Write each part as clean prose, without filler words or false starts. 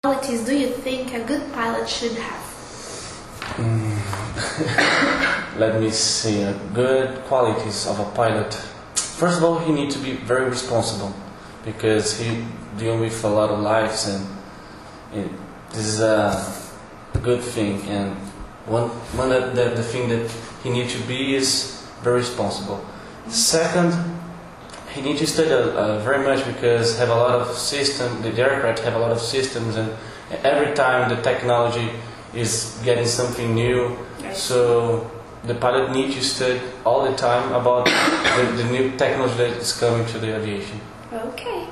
qualities do you think a good pilot should have? Let me see. Good qualities of a pilot. First of all, he needs to be very responsible because he deals with a lot of lives, and this is a good thing. And one of the thing that he needs to be is very responsible. Second, he needs to study very much because have a lot of systems. The aircraft have a lot of systems, and every time the technology is getting something new. So the pilot needs to study all the time about the new technology that is coming to the aviation. Okay.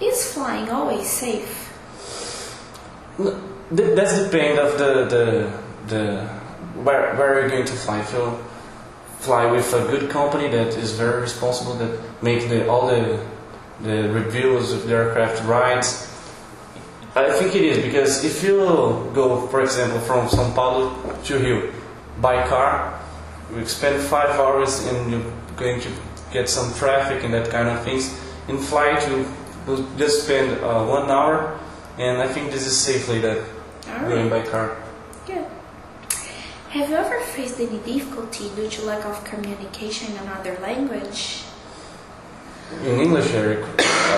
Is flying always safe? That's depend of the where you're going to fly. If you fly with a good company that is very responsible, that make all the reviews of the aircraft right, I think it is, because if you go, for example, from São Paulo to Rio by car, you spend 5 hours and you're going to get some traffic and that kind of things. In flight, you will just spend 1 hour, and I think this is safely that going by car. Good. Have you ever faced any difficulty due to lack of communication in another language? In English, Eric?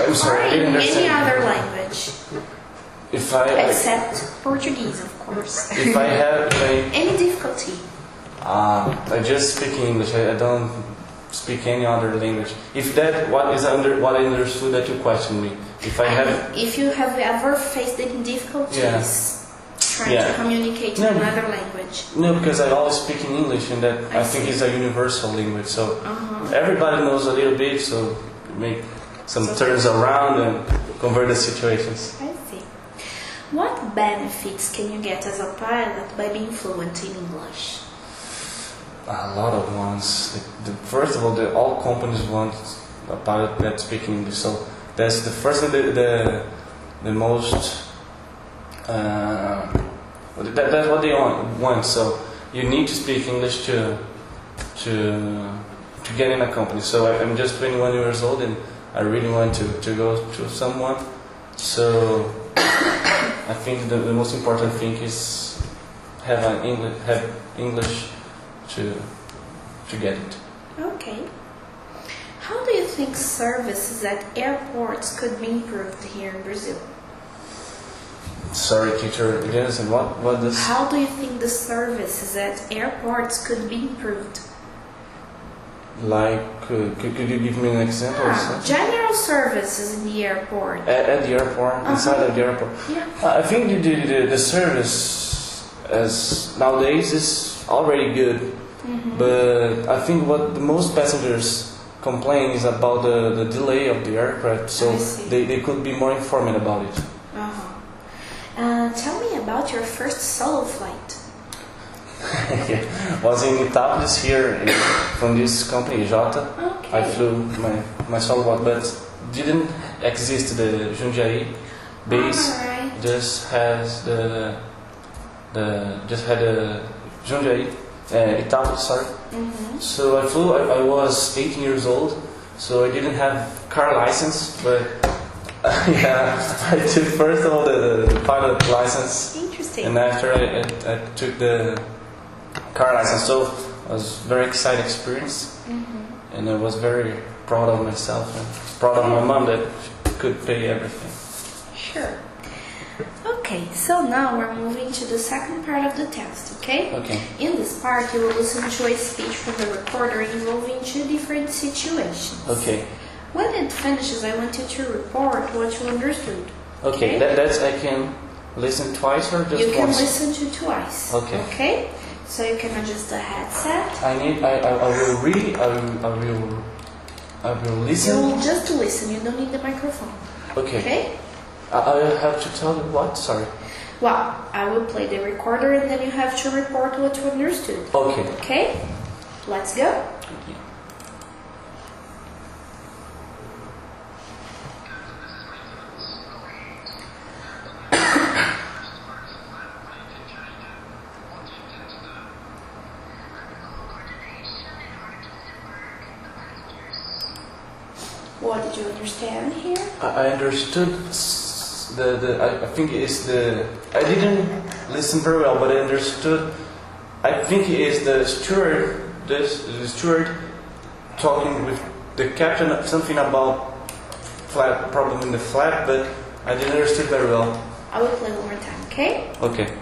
I'm sorry, I didn't understand. Any other language? Except Portuguese, of course. If I have any difficulty? I just speak English. I don't speak any other language. If that what I understood that you questioned me. If you have ever faced any difficulties trying to communicate in another language? No, because I always speak in English, and that I think is a universal language. So everybody knows a little bit. So make some turns around and convert the situations. I see. What benefits can you get as a pilot by being fluent in English? A lot of ones. First of all, all companies want a pilot that speaks English. So that's the first and the most. That's what they want. So you need to speak English to get in a company. So I'm just 21 years old, and I really want to go to someone. So I think the most important thing is have English to get it. Okay. How do you think services at airports could be improved here in Brazil? Sorry, teacher. Yes, and what does? How do you think the services at airports could be improved? Like, could you give me an example? General services in the airport. At the airport, inside of the airport. Yeah. I think the service as nowadays is already good, but I think what the most passengers complain is about the delay of the aircraft. So they could be more informed about it. Tell me about your first solo flight. Was in Itaú this year from this company Jota. Okay. I flew my solo, but didn't exist the Jundiaí base. Right. Just has the Jundiaí Itaú. Sorry. So I flew. I was 18 years old, so I didn't have car license, but I took first of all the pilot license. Interesting. And after I took the car license, so it was a very exciting experience, and I was very proud of myself and proud of my mom that could pay everything. Sure. Okay, so now we're moving to the second part of the test, okay? Okay. In this part, you will listen to a speech from the recorder involving 2 different situations. Okay. When it finishes, I want you to report what you understood. Okay, that's I can listen twice or just once? You can listen to twice. Okay. Okay? So you can adjust the headset. I will read. I will listen. You will just listen. You don't need the microphone. Okay. Okay? I have to tell you what? Sorry. Well, I will play the recorder and then you have to report what you understood. Okay. Okay? Let's go. Okay. What did you understand here? I understood I think it's the. I didn't listen very well, but I understood. I think it is the steward. The steward talking with the captain something about flap problem in the flap, but I didn't understand very well. I will play one more time, okay? Okay.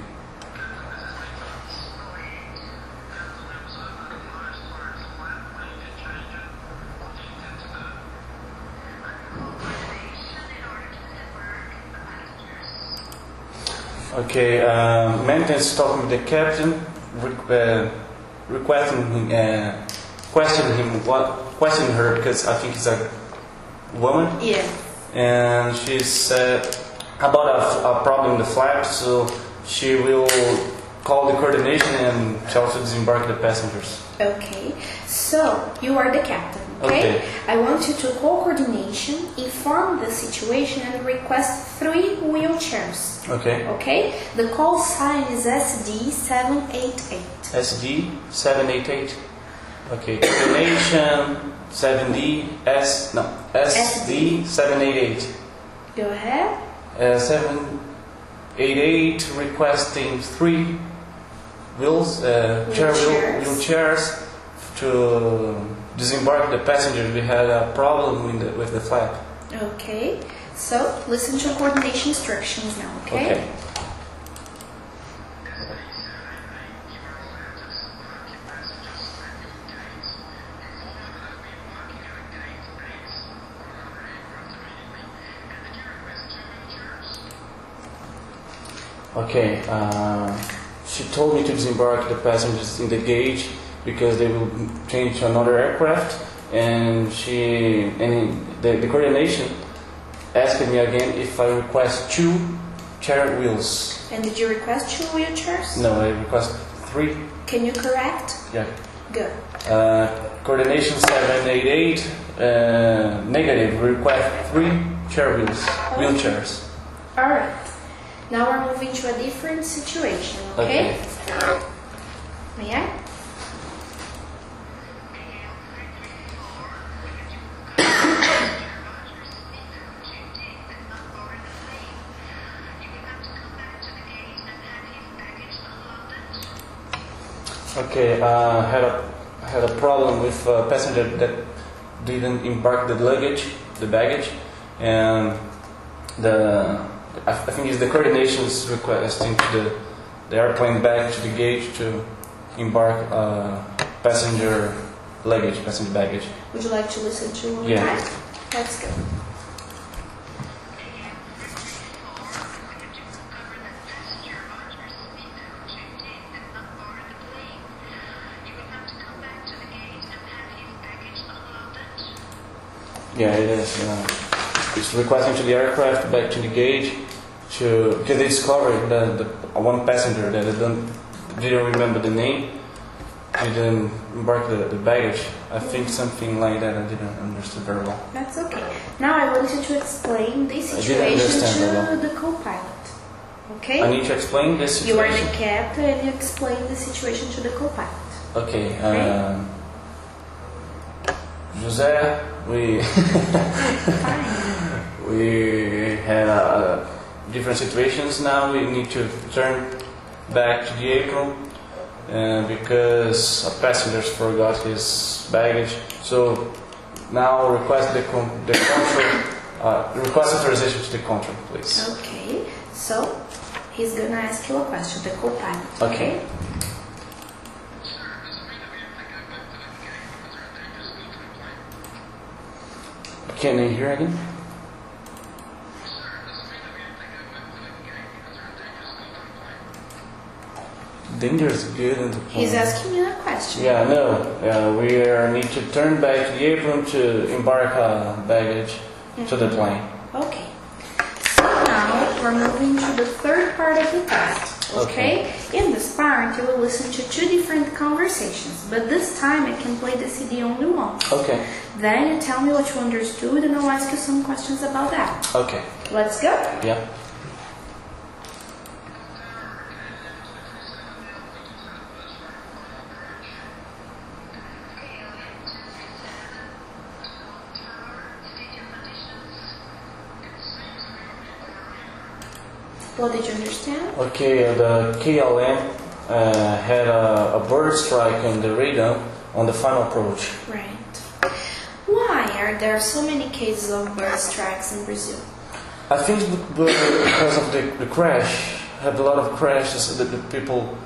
Okay, maintenance talking with the captain, requesting questioning her because I think it's a woman. Yeah. And she said about a problem in the flap, so she will call the coordination and tell to disembark the passengers. Okay, so you are the captain, okay? I want you to call coordination, inform the situation, and request 3 wheelchairs. Okay. Okay? The call sign is SD788. SD788. Okay. Coordination SD788. Go ahead. 788 requesting 3 wheelchairs to disembark the passengers. We had a problem with the flap. Okay, so listen to coordination instructions now, okay? Okay, she told me to disembark the passengers in the gauge because they will change to another aircraft, and the coordination asked me again if I request 2 chair wheels. And did you request 2 wheelchairs? No, I request 3. Can you correct? Yeah. Good. Coordination 788 negative. Request 3 chair wheels, wheelchairs. All right. Now we're moving to a different situation, okay? May I? Okay, had a problem with a passenger that didn't embark the baggage, and I think it's the coordinations requesting to the airplane back to the gauge to embark passenger baggage. Would you like to listen to one Yeah. time? Let's go. Yeah, it is. It's requesting to the aircraft back to the gauge because they discovered the one passenger that didn't remember the name, didn't embark the baggage. I think something like that. I didn't understand very well. That's okay. Now I want you to explain this didn't situation understand very well. to the co-pilot. Okay? I need to explain this You are situation. the captain and you explain the situation to the co-pilot. Okay. José, we had different situations now. We need to turn back to the apron because a passenger forgot his baggage. So now request request authorization to the control, please. Okay, so he's gonna ask you a question, the co-pilot. Okay. Can I hear again? Danger is good in the plane. He's asking you a question. Yeah, no. We need to turn back to the apron to embark baggage to the plane. Okay. So now we're moving to the third part of the test. Okay? In this part, you will listen to 2 different conversations, but this time I can play the CD only once. Okay. Then you tell me what you understood and I'll ask you some questions about that. Okay. Let's go. Yeah. What did you understand? Okay, the KLM had a bird strike on the radar on the final approach. Right. Why are there so many cases of bird strikes in Brazil? I think because of the crash, had a lot of crashes that the people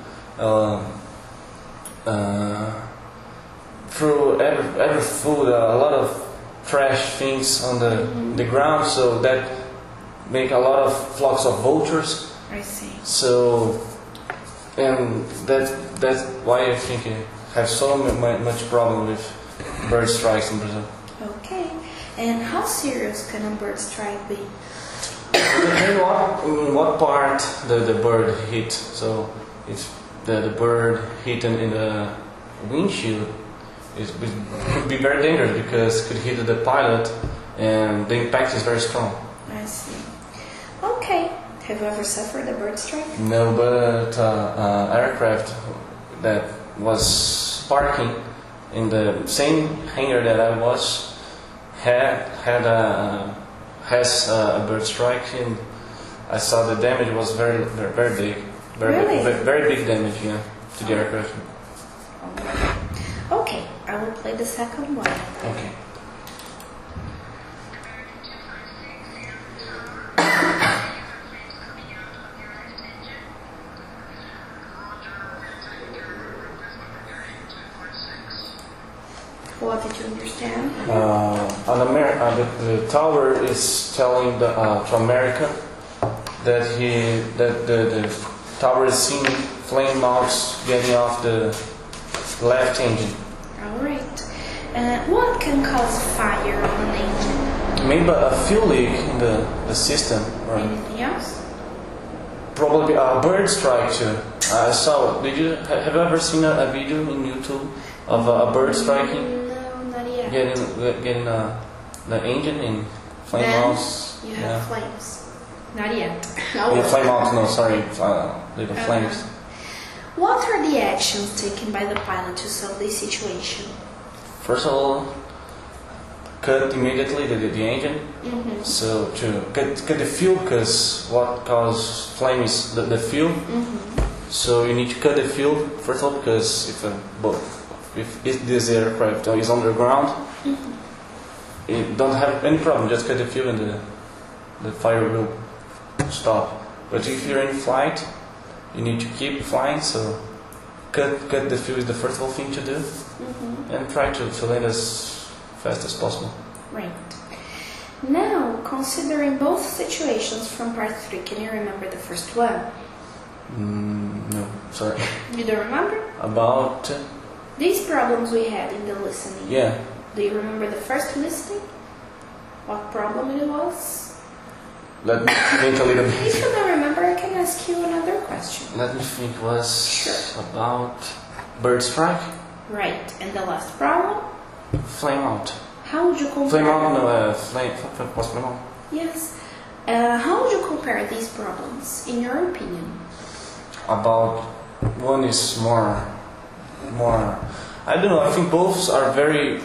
threw every food, a lot of trash things on the ground, so that make a lot of flocks of vultures. I see. So, and that's why I think it has so much problem with bird strikes in Brazil. Okay. And how serious can a bird strike be? Depending on what part the bird hit. So if the bird hit in the windshield, it could be very dangerous because it could hit the pilot, and the impact is very strong. I see. Okay. Have you ever suffered a bird strike? No, but aircraft that was parking in the same hangar that I was has a bird strike, and I saw the damage was very big, very big damage, yeah, to the aircraft. Okay, I will play the second one. Okay. What did you understand? The tower is telling to America that the tower is seeing flame mounts getting off the left engine. All right. What can cause fire on an engine? Maybe a fuel leak in the system. Or Anything else? probably a bird strike too. I saw. Have you ever seen a video in YouTube of a bird striking? No, not yet. Getting the engine in flame Then mounts. you have flames. Not yet. Yeah, flame mounts. No, sorry, little flames. What are the actions taken by the pilot to solve this situation? First of all, cut immediately the engine. So to cut the fuel, because what causes flame is the fuel. So you need to cut the fuel first of all, because if this aircraft is underground, it don't have any problem. Just cut the fuel and the fire will stop. But if you're in flight, you need to keep flying. So cut the fuel is the first of all thing to do, and try to land as fast as possible. Right. Now, considering both situations from part 3, can you remember the first one? No, sorry. You don't remember? About These problems we had in the listening. yeah. Do you remember the first listening? What problem it was? Let me think a little If bit. you don't remember, I can ask you another question. Let me think. It was Sure. about bird strike, Right. And the last problem? flame out. How would you compare? Flame out, no, flame. What's flame out? Yes. How would you compare these problems, in your opinion? About one is more. I don't know. I think both are very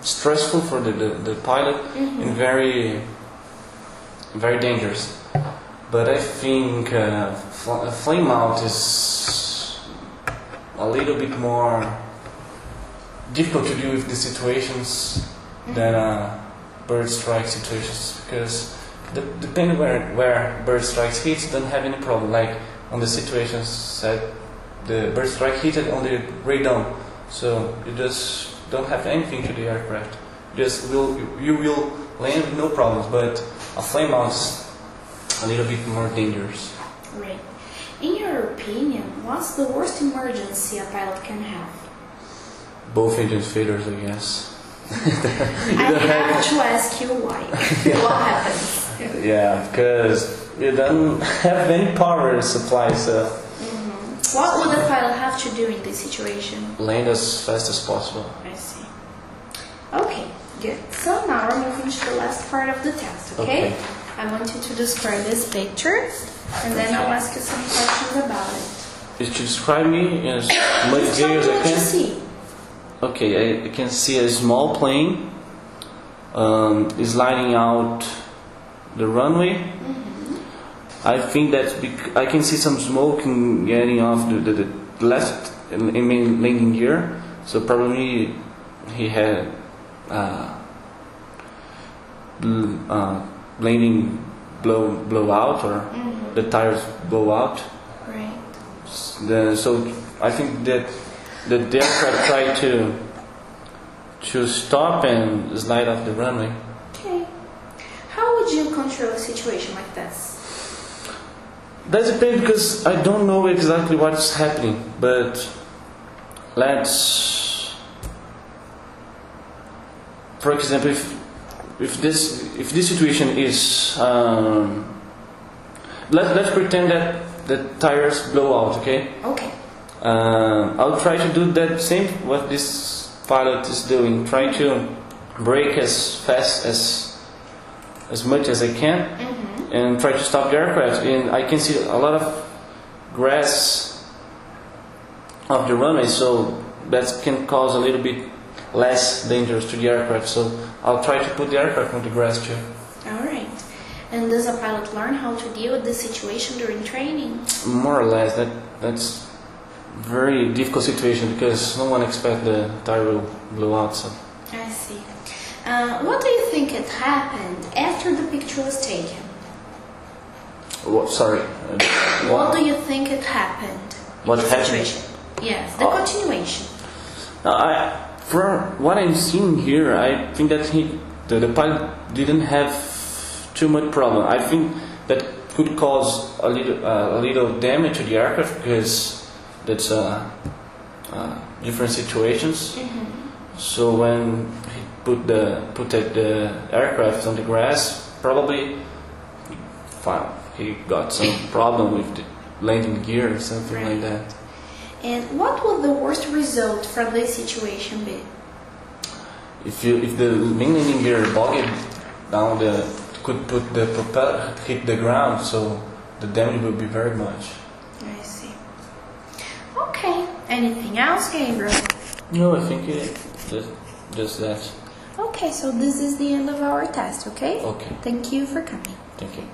stressful for the pilot and very dangerous. But I think flame out is a little bit more difficult to deal with the situations than bird strike situations, because depending where bird strikes hit, don't have any problem. Like on the situations that the bird strike hit it on the radar, so you just don't have anything to the aircraft. You will land with no problems. But a flame out is a little bit more dangerous. Right. In your opinion, what's the worst emergency a pilot can have? Both engine failures, I guess. I have to ask you why. What happens? Yeah, because you don't have any power supply, so What would the pilot have to do in this situation? land as fast as possible. I see. Okay, good. So now we're moving to the last part of the test, okay? I want you to describe this picture, and then I'll ask you some questions about it. You should describe me as much Just tell me clear as I what you can. see. Okay, I can see a small plane is lining out the runway. I think that I can see some smoke getting off the left main landing gear, so probably he had landing blow out, or the tires blow out. Right. So I think that the aircraft tried to stop and slide off the runway. Okay. How would you control a situation like this? That depends, because I don't know exactly what's happening, but for example, if this situation is let's pretend that the tires blow out, okay? Okay. I'll try to do that same what this pilot is doing. Try to brake as fast as much as I can, and try to stop the aircraft. And I can see a lot of grass off the runway, so that can cause a little bit less dangerous to the aircraft. So I'll try to put the aircraft on the grass too. All right. And does a pilot learn how to deal with this situation during training? More or less. That's very difficult situation, because no one expects the tire will blow out. So I see. What do you think had happened after the picture was taken? Sorry. What do you think had happened? What in the happened? situation? Yes, the continuation. For what I'm seeing here, I think that the pilot didn't have too much problem. I think that could cause a little damage to the aircraft, because that's different situations. So when he put the aircraft on the grass, probably he got some problem with the landing gear or something like that. And what would the worst result from this situation be? If the main landing gear bogged down, could put the propeller hit the ground, so the damage will be very much. I see. Okay. Anything else, Gabriel? No, I think just that. Okay, so this is the end of our test, okay? Okay. Thank you for coming. Thank you.